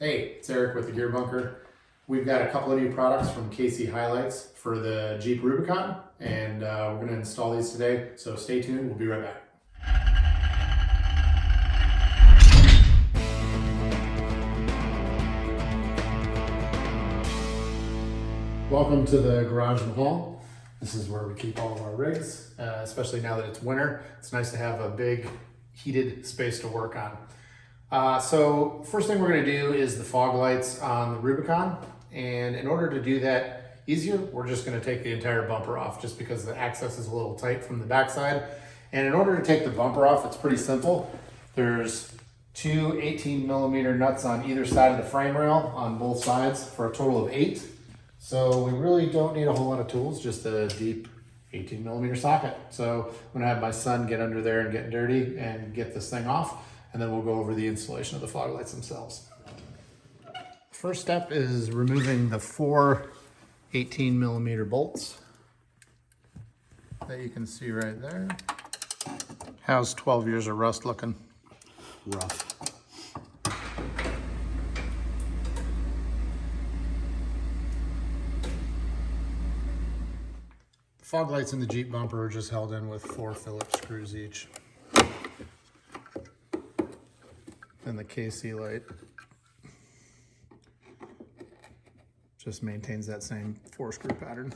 Hey, it's Eric with the Gear Bunker. We've got a couple of new products from HiLiTES for the Jeep Rubicon, and we're going to install these today, so stay tuned. We'll be right back. Welcome to the garage and hall. This is where we keep all of our rigs, especially now that it's winter. It's nice to have a big heated space to work on. So first thing we're going to do is the fog lights on the Rubicon, and in order to do that easier, we're just going to take the entire bumper off just because the access is a little tight from the backside. And in order to take the bumper off, it's pretty simple. There's two 18mm nuts on either side of the frame rail on both sides for a total of 8. So we really don't need a whole lot of tools, just a deep 18mm socket. So I'm going to have my son get under there and get dirty and get this thing off, and then we'll go over the installation of the fog lights themselves. First step is removing the 4 18mm bolts that you can see right there. How's 12 years of rust looking? Rough. The fog lights in the Jeep bumper are just held in with 4 Phillips screws each. And the KC light just maintains that same 4-screw pattern.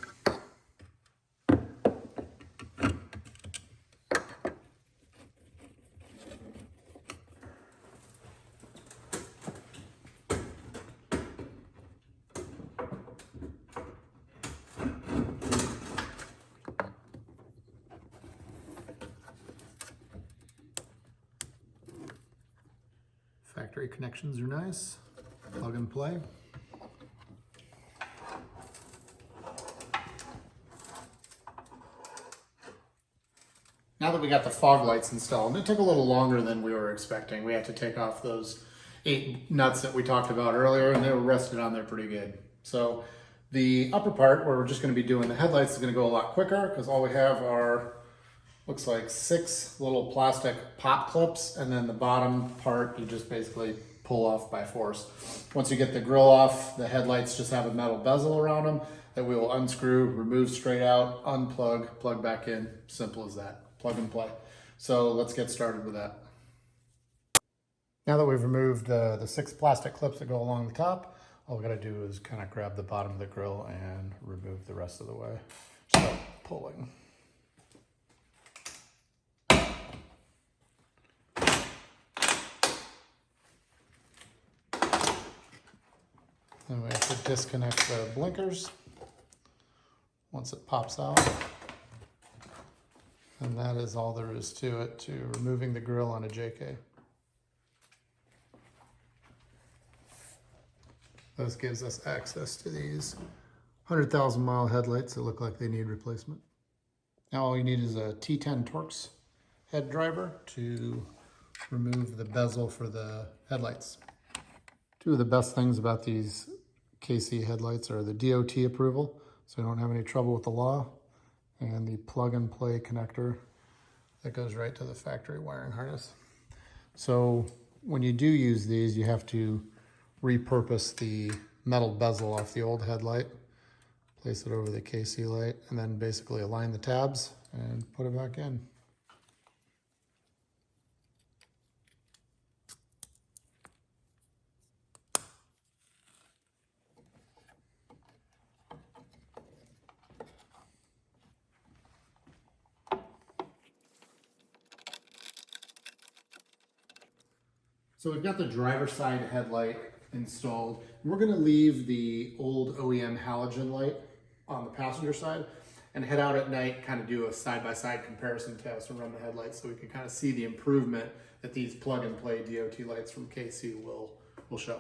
Factory connections are nice, plug and play. Now that we got the fog lights installed, it took a little longer than we were expecting. We had to take off those 8 nuts that we talked about earlier, and they were rested on there pretty good. So the upper part, where we're just going to be doing the headlights, is going to go a lot quicker because all we have are, looks like 6 little plastic pop clips, and then the bottom part you just basically pull off by force. Once you get the grill off, the headlights just have a metal bezel around them that we will unscrew, remove straight out, unplug, plug back in. Simple as that. Plug and play. So let's get started with that. Now that we've removed the 6 plastic clips that go along the top, all we got to do is kind of grab the bottom of the grill and remove the rest of the way. Start pulling. Then we have to disconnect the blinkers once it pops out. And that is all there is to it, to removing the grill on a JK. This gives us access to these 100,000 mile headlights that look like they need replacement. Now all you need is a T10 Torx head driver to remove the bezel for the headlights. Two of the best things about these KC headlights are the DOT approval, so you don't have any trouble with the law, and the plug and play connector that goes right to the factory wiring harness. So when you do use these, you have to repurpose the metal bezel off the old headlight, place it over the KC light, and then basically align the tabs and put it back in. So we've got the driver's side headlight installed. We're going to leave the old OEM halogen light on the passenger side and head out at night, kind of do a side-by-side comparison test and run the headlights so we can kind of see the improvement that these plug-and-play DOT lights from KC will show.